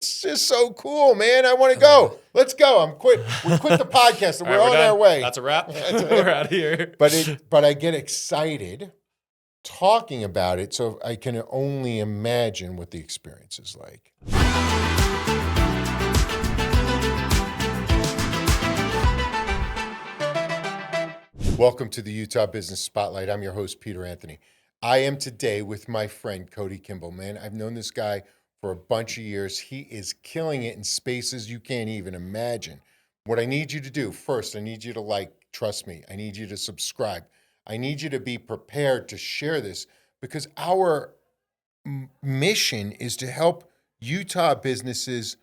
It's just so cool, man. I want to go. Let's go. We quit the podcast and we're on our way. That's a wrap. We're out of here. But I get excited talking about it, so I can only imagine what the experience is like. Welcome to the Utah Business Spotlight. I'm your host, Peter Anthony. I am today with my friend, Cody Kimball. Man, I've known this guy for a bunch of years. He is killing it in spaces you can't even imagine. What I need you to do, first, I need you to trust me. I need you to subscribe. I need you to be prepared to share this because our mission is to help Utah businesses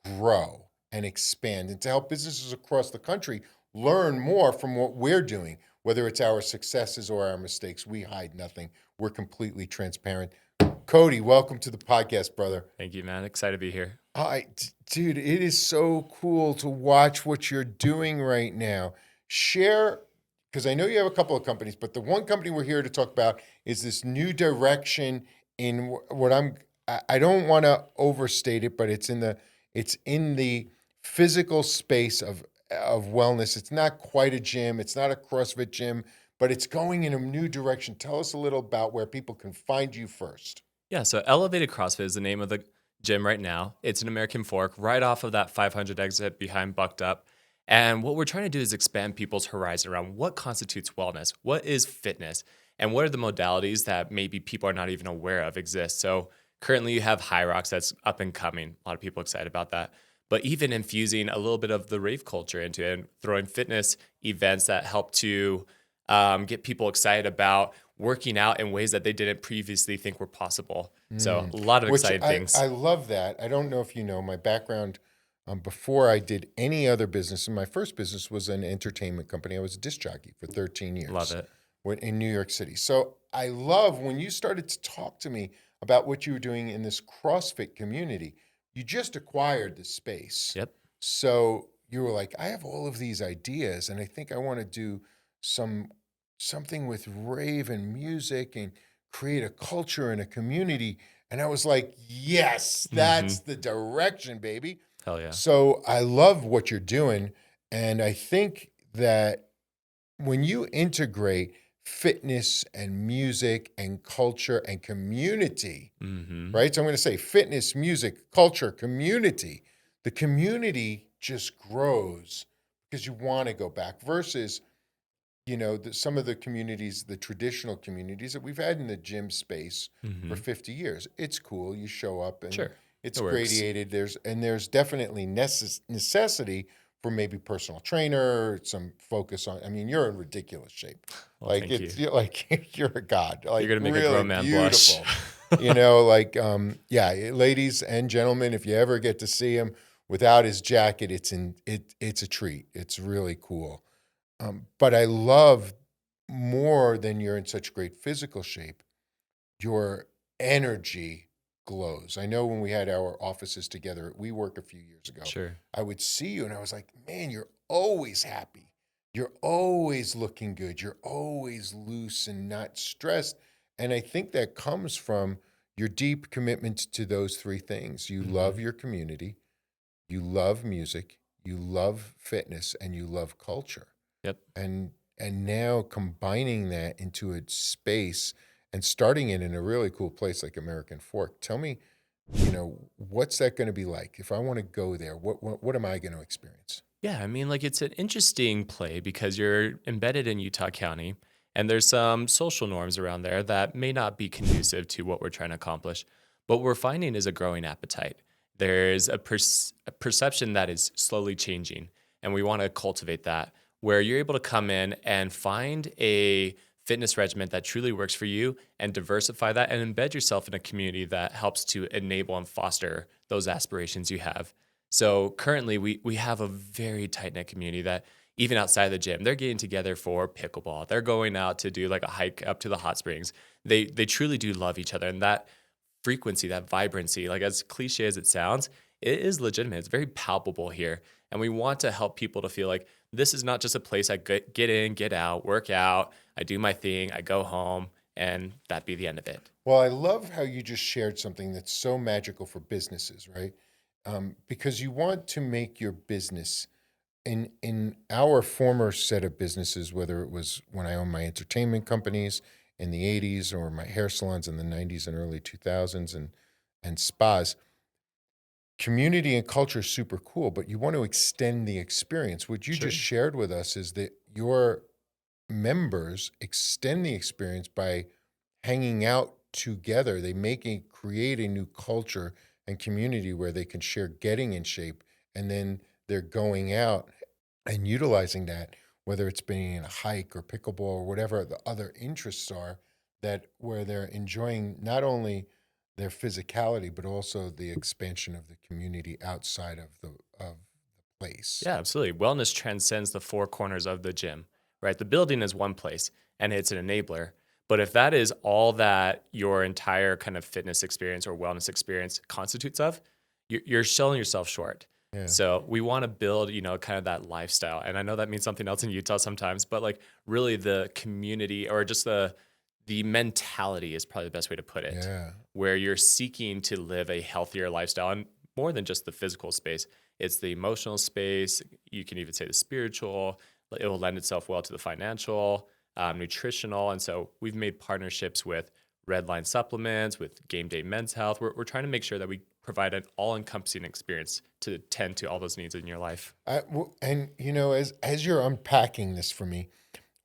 grow and expand and to help businesses across the country learn more from what we're doing, whether it's our successes or our mistakes. We hide nothing. We're completely transparent. Cody, welcome to the podcast, brother. Thank you, man. Excited to be here. Dude, it is so cool to watch what you're doing right now. Share, because I know you have a couple of companies, but the one company we're here to talk about is this new direction in what I don't want to overstate it, but it's in the physical space of wellness. It's not quite a gym. It's not a CrossFit gym, but it's going in a new direction. Tell us a little about where people can find you first. Yeah, so Elevated CrossFit is the name of the gym right now. It's an American Fork right off of that 500 exit behind Bucked Up. And what we're trying to do is expand people's horizon around what constitutes wellness, what is fitness, and what are the modalities that maybe people are not even aware of exist. So currently you have High Rocks that's up and coming. A lot of people excited about that. But even infusing a little bit of the rave culture into it and throwing fitness events that help to get people excited about working out in ways that they didn't previously think were possible. So a lot of exciting things. I love that. I don't know if you know my background before I did any other business. And my first business was an entertainment company. I was a disc jockey for 13 years. Love it. In New York City. So I love when you started to talk to me about what you were doing in this CrossFit community. You just acquired the space. Yep. So you were like, I have all of these ideas and I think I want to do something with rave and music and create a culture and a community. And I was like, yes, that's the direction, baby. Hell yeah. So I love what you're doing. And I think that when you integrate fitness and music and culture and community, right? So I'm going to say fitness, music, culture, community. The community just grows because you want to go back versus, some of the communities, the traditional communities that we've had in the gym space for 50 years. It's cool. You show up and it's gradiated. There's definitely necessity for maybe personal trainer, some focus on. I mean, you're in ridiculous shape. Well, You're a god. Like, you're gonna make really a grown man beautiful. blush. Ladies and gentlemen, if you ever get to see him without his jacket, it's a treat. It's really cool. But I love more than you're in such great physical shape, your energy glows. I know when we had our offices together at WeWork a few years ago, I would see you and I was like, man, you're always happy. You're always looking good. You're always loose and not stressed. And I think that comes from your deep commitment to those three things. You love your community, you love music, you love fitness, and you love culture. Yep. And now combining that into a space and starting it in a really cool place like American Fork. Tell me, what's that going to be like? If I want to go there, what am I going to experience? Yeah, I mean, it's an interesting play because you're embedded in Utah County, and there's some social norms around there that may not be conducive to what we're trying to accomplish. But what we're finding is a growing appetite. There's a perception that is slowly changing, and we want to cultivate that, where you're able to come in and find a fitness regimen that truly works for you and diversify that and embed yourself in a community that helps to enable and foster those aspirations you have. So currently we have a very tight-knit community that even outside of the gym, they're getting together for pickleball. They're going out to do like a hike up to the hot springs. They truly do love each other. And that frequency, that vibrancy, like as cliche as it sounds, it is legitimate. It's very palpable here. And we want to help people to feel like this is not just a place I get in, get out, work out, I do my thing, I go home, and that'd be the end of it. Well, I love how you just shared something that's so magical for businesses, right? because you want to make your business in our former set of businesses, whether it was when I owned my entertainment companies in the 80s or my hair salons in the 90s and early 2000s and spas, community and culture is super cool, but you want to extend the experience. What you just Sure. shared with us is that your members extend the experience by hanging out together. They create a new culture and community where they can share getting in shape, and then they're going out and utilizing that, whether it's being in a hike or pickleball or whatever the other interests are, that where they're enjoying not only their physicality but also the expansion of the community outside of the place. Yeah, absolutely. Wellness transcends the four corners of the gym, right? The building is one place and it's an enabler. But if that is all that your entire kind of fitness experience or wellness experience constitutes of, you're selling yourself short. Yeah. So we want to build, kind of that lifestyle. And I know that means something else in Utah sometimes, but like really the community or just the mentality is probably the best way to put it, Yeah. where you're seeking to live a healthier lifestyle and more than just the physical space. It's the emotional space. You can even say the spiritual. It will lend itself well to the financial, nutritional. And so we've made partnerships with Redline Supplements, with Game Day Men's Health. We're trying to make sure that we provide an all encompassing experience to tend to all those needs in your life. And as you're unpacking this for me,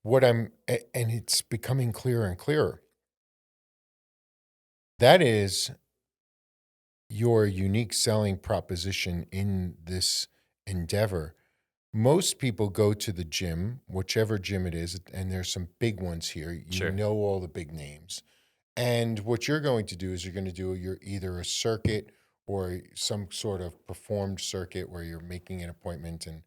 and it's becoming clearer and clearer, that is your unique selling proposition in this endeavor. Most people go to the gym, whichever gym it is, and there's some big ones here. You Sure. know all the big names. And what you're going to do is you're going to do either a circuit or some sort of performed circuit where you're making an appointment and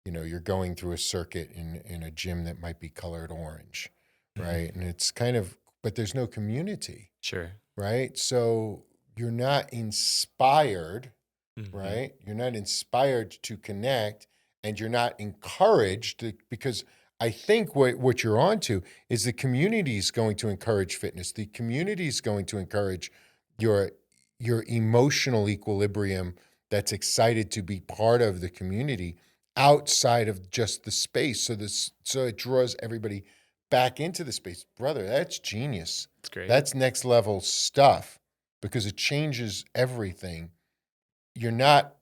you're going through a circuit in a gym that might be colored orange, Mhm. right? And it's kind of, but there's no community, Sure. right? So you're not inspired, Hmm. right? You're not inspired to connect, and you're not encouraged because I think what you're onto is the community is going to encourage fitness. The community is going to encourage your your emotional equilibrium that's excited to be part of the community outside of just the space. So it draws everybody back into the space. Brother, that's genius. It's great. That's next level stuff because it changes everything. You're not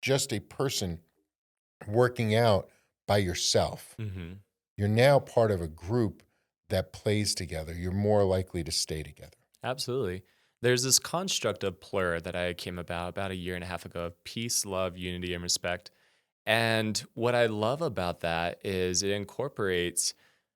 just a person working out by yourself. Hmm. You're now part of a group that plays together. You're more likely to stay together. Absolutely. There's this construct of plur that I came about a year and a half ago of peace, love, unity, and respect. And what I love about that is it incorporates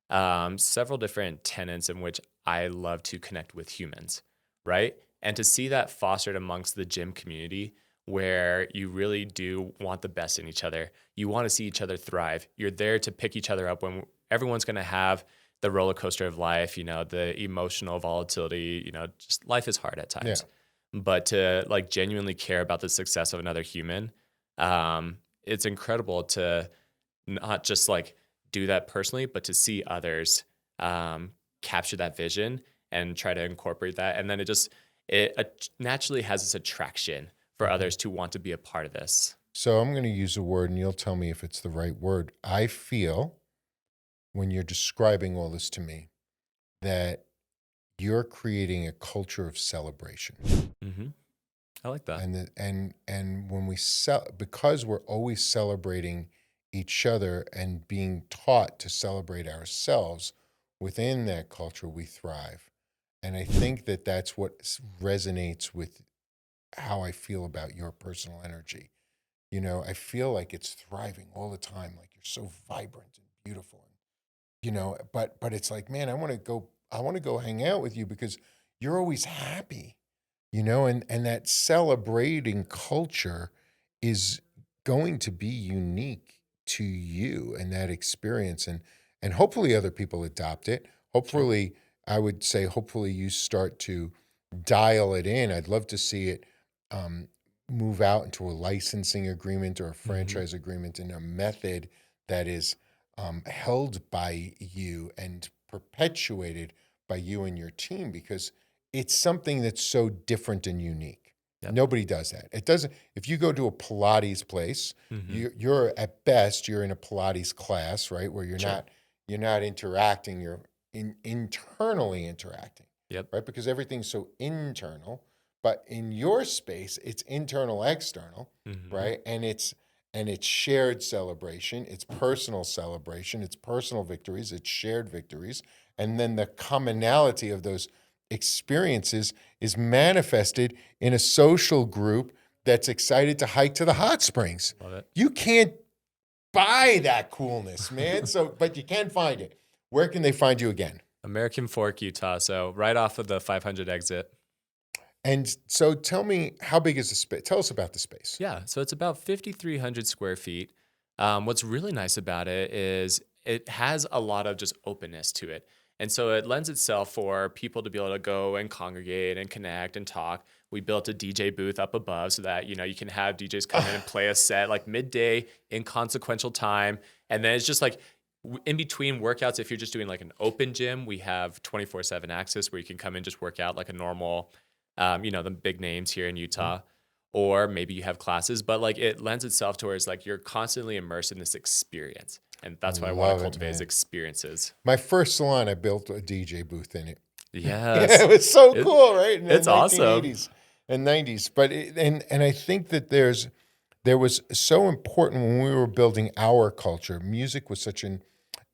several different tenets in which I love to connect with humans, right? And to see that fostered amongst the gym community where you really do want the best in each other. You want to see each other thrive. You're there to pick each other up when everyone's going to have the roller coaster of life, the emotional volatility, just life is hard at Yeah. times. But to like genuinely care about the success of another human, it's incredible to not just like do that personally, but to see others capture that vision and try to incorporate that. And then it naturally has this attraction for Mhm. others to want to be a part of this. So I'm going to use a word and you'll tell me if it's the right word. I feel when you're describing all this to me that you're creating a culture of celebration. Hmm. I like that. And when we because we're always celebrating each other and being taught to celebrate ourselves within that culture, we thrive. And I think that that's what resonates with how I feel about your personal energy. I feel like it's thriving all the time, like you're so vibrant and beautiful. And but it's like, man, I want to go hang out with you because you're always happy, and that celebrating culture is going to be unique to you and that experience, and hopefully other people adopt it. Sure. Hopefully, I would say hopefully you start to dial it in. I'd love to see it um, move out into a licensing agreement or a Hmm. franchise agreement in a method that is held by you and perpetuated by you and your team because it's something that's so different and unique. Yep. Nobody does that. It doesn't. If you go to a Pilates place, Hmm. you're at best you're in a Pilates class, right, where Sure. you're not interacting. You're internally interacting, Yep. right? Because everything's so internal. But in your space, it's internal, external, Hmm. right? And it's shared celebration. It's personal celebration. It's personal victories. It's shared victories, and then the commonality of those experiences is manifested in a social group that's excited to hike to the hot springs. Love it. You can't buy that coolness, man. So, but you can find it. Where can they find you again? American Fork, Utah. So right off of the 500 exit. And so tell me, how big is the space? Tell us about the space. Yeah, so it's about 5,300 square feet. What's really nice about it is it has a lot of just openness to it. And so it lends itself for people to be able to go and congregate and connect and talk. We built a DJ booth up above so that, you can have DJs come in and play a set like midday, inconsequential time. And then it's just like in between workouts, if you're just doing like an open gym, we have 24/7 access where you can come in, just work out like a normal, the big names here in Utah, or maybe you have classes, but like it lends itself towards like you're constantly immersed in this experience. And I that's what I want to love it, cultivate is man. experiences. My first salon, I built a DJ booth in it. Yeah, Yes. it was so It, cool, right? In the it's awesome. 1980s and 90s. But and I think that there was so important when we were building our culture. Music was such an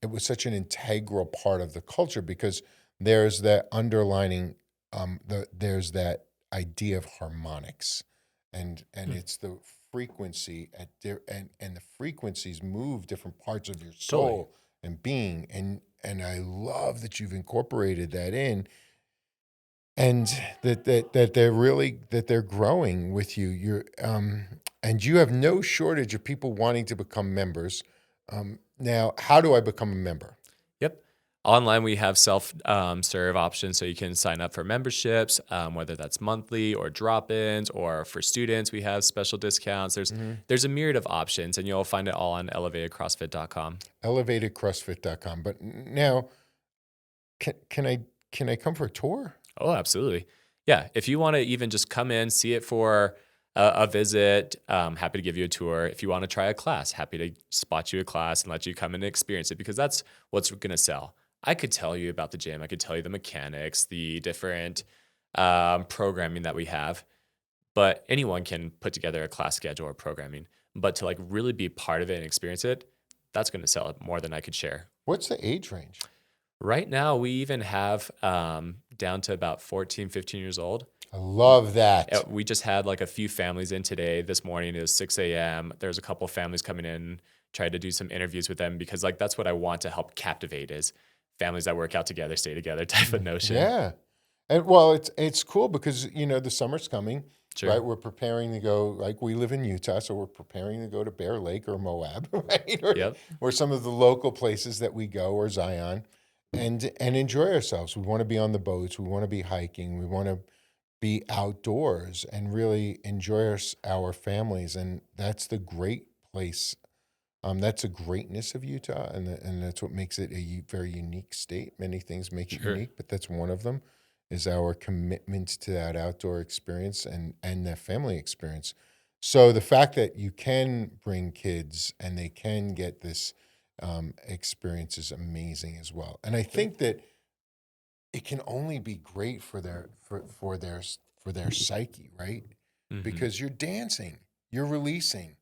integral part of the culture because there's that underlining there's that idea of harmonics, and Hmm, it's the frequency and the frequencies move different parts of your totally. soul and being, and I love that you've incorporated that in, and that they're growing with you. And you have no shortage of people wanting to become members. Now, how do I become a member? Yep. Online, we have self serve options so you can sign up for memberships, whether that's monthly or drop ins, or for students, we have special discounts. Mm-hmm. There's a myriad of options, and you'll find it all on elevatedcrossfit.com. ElevatedCrossFit.com. But now, can I come for a tour? Oh, absolutely. Yeah. If you want to even just come in, see it for a visit, happy to give you a tour. If you want to try a class, happy to spot you a class and let you come and experience it because that's what's going to sell. I could tell you about the gym. I could tell you the mechanics, the different programming that we have, but anyone can put together a class schedule or programming. But to like really be part of it and experience it, that's going to sell it more than I could share. What's the age range? Right now, we even have down to about 14, 15 years old. I love that. We just had like a few families in today. This morning it was 6 a.m. There's a couple families coming in, tried to do some interviews with them because like that's what I want to help captivate is families that work out together, stay together type of notion. Yeah. And well, it's cool because the summer's coming, Sure. right? We're preparing to go. Like we live in Utah, so we're preparing to go to Bear Lake or Moab, right? Yep. Or some of the local places that we go, or Zion, and enjoy ourselves. We want to be on the boats. We want to be hiking. We want to be outdoors and really enjoy our families. And that's the great place. That's the greatness of Utah, and that's what makes it a very unique state. Many things make it Sure. unique, but that's one of them. Is our commitment to that outdoor experience and that family experience. So the fact that you can bring kids and they can get this experience is amazing as well. And I Sure. think that it can only be great for their psyche, right? Hmm. Because you're dancing, you're releasing.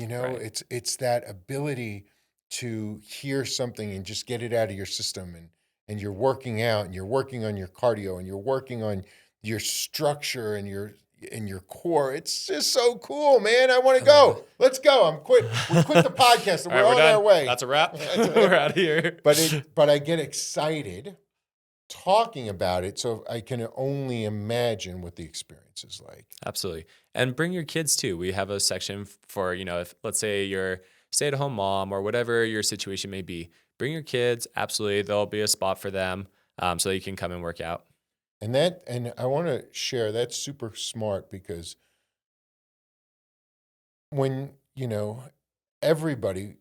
Right. It's that ability to hear something and just get it out of your system, and you're working out and you're working on your cardio and you're working on your structure and your core. It's just so cool, man. I want to I love it. go. Let's go. We quit the podcast and All we're right, we're on our done. way. That's a wrap. We're out of here. But I get excited talking about it, so I can only imagine what the experience is like. Absolutely. And bring your kids too. We have a section for, if let's say you're stay at home mom or whatever your situation may be, bring your kids. Absolutely. There'll be a spot for them so you can come and work out. And I want to share that's super smart because when, everybody,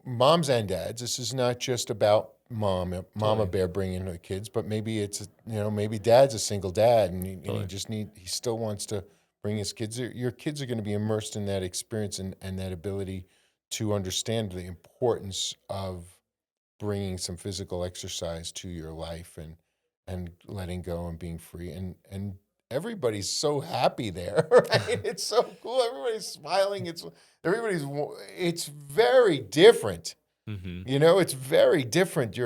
moms and dads, this is not just about mama Totally. bear bringing her kids, but maybe maybe dad's a single dad and he Totally. he still wants to bring his kids. Your kids are going to be immersed in that experience and that ability to understand the importance of bringing some physical exercise to your life and letting go and being free and everybody's so happy there, right? It's so cool. Everybody's smiling. It's very different. Hmm. It's very different.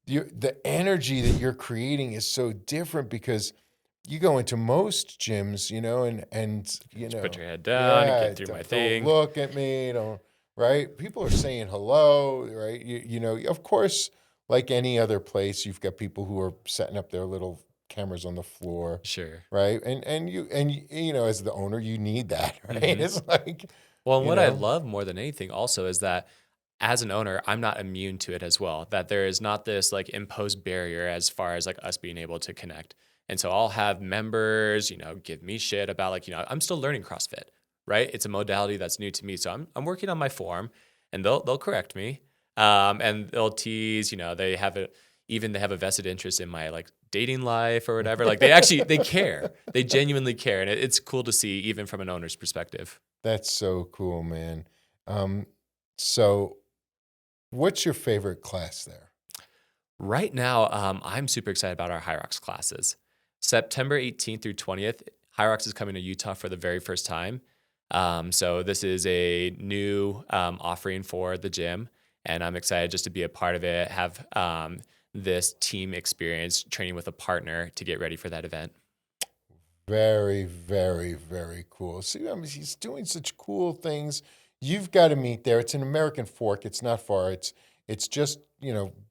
The energy that you're creating is so different because you go into most gyms, and Just put your head down and yeah, get through my don't thing. look at me, don't, right? People are saying hello, right? Of course, like any other place, you've got people who are setting up their little cameras on the floor, Sure. right? And as the owner, you need that, right? Hmm. It's like, Well, and you what I know, love more than anything also is that as an owner, I'm not immune to it as well. That there is not this like imposed barrier as far as like us being able to connect. And so I'll have members, give me shit about like, I'm still learning CrossFit, right? It's a modality that's new to me. So I'm working on my form and they'll correct me. And they'll tease, they have a vested interest in my like dating life or whatever. Like they care. They genuinely care. And it's cool to see even from an owner's perspective. that's so cool, man. Um, so what's your favorite class there? Right now, I'm super excited about our High Rocks classes. September 18th through 20th, High Rocks is coming to Utah for the very first time. So this is a new offering for the gym, and I'm excited just to be a part of it, have this team experience training with a partner to get ready for that event. Very, very, very cool. See, he's doing such cool things. You've got to meet there. It's in American Fork. It's not far. It's just,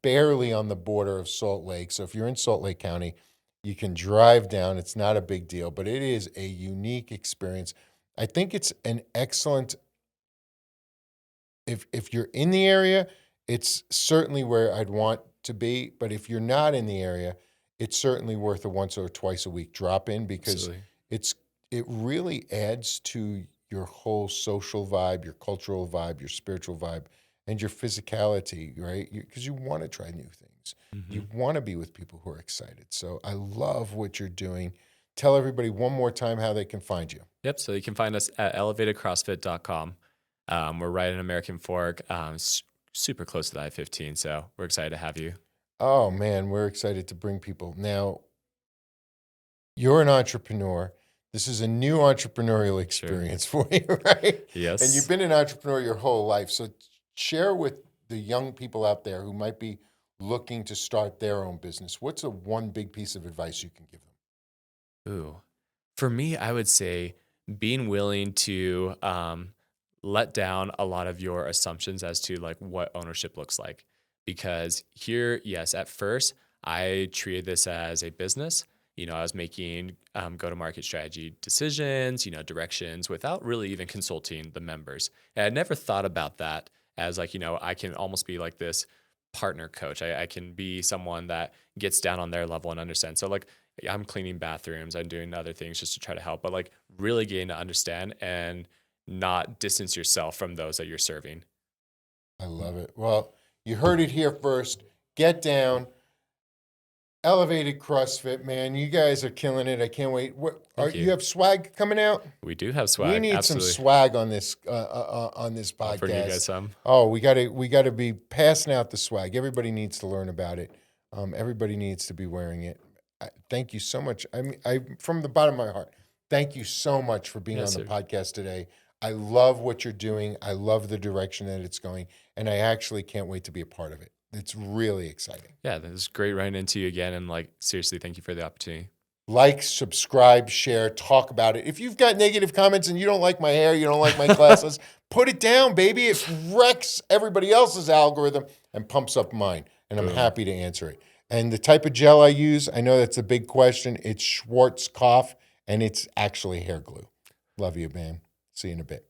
barely on the border of Salt Lake. So if you're in Salt Lake County, you can drive down. It's not a big deal, but it is a unique experience. I think it's an excellent if you're in the area, it's certainly where I'd want to be. But if you're not in the area, it's certainly worth a once or twice a week drop in because Absolutely. it's it really adds to your whole social vibe, your cultural vibe, your spiritual vibe, and your physicality, right? Because you want to try new things. Hmm. You want to be with people who are excited. So I love what you're doing. Tell everybody one more time how they can find you. Yep. So you can find us at elevatedcrossfit.com. We're right in American Fork, super close to the I-15. So we're excited to have you. Oh man, we're excited to bring people. Now, you're an entrepreneur. This is a new entrepreneurial Sure. experience for you, right? And you've Yes. been an entrepreneur your whole life. So share with the young people out there who might be looking to start their own business. What's a one big piece of advice you can give them? Ooh. For me, I would say being willing to let down a lot of your assumptions as to like what ownership looks like. Because here, yes, at first I treated this as a business. I was making go-to-market strategy decisions, directions without really even consulting the members. And I never thought about that as like, I can almost be like this partner coach. I can be someone that gets down on their level and understand. So like I'm cleaning bathrooms, I'm doing other things just to try to help, but like really getting to understand and not distance yourself from those that you're serving. I love it. Well, you heard it here first. Get down. Elevated CrossFit, man. You guys are killing it. I can't wait. Thank You you. have swag coming out? We do have We swag. need some Absolutely. swag on this I'll bring you guys podcast. some. Oh, we gotta be passing out the swag. Everybody needs to learn about it. Everybody needs to be wearing it. Thank you so much. I from the bottom of my heart, thank you so much for being Yes, on the sir. podcast today. I love what you're doing. I love the direction that it's going, and I actually can't wait to be a part of it. It's really exciting. Yeah, this is great running into you again. And like, seriously, thank you for the opportunity. Like, subscribe, share, talk about it. If you've got negative comments and you don't like my hair, you don't like my classes, put it down, baby. It wrecks everybody else's algorithm and pumps up mine. And I'm Boom. happy to answer it. And the type of gel I use, I know that's a big question. It's Schwarzkopf, and it's actually hair glue. Love you, man. See you in a bit.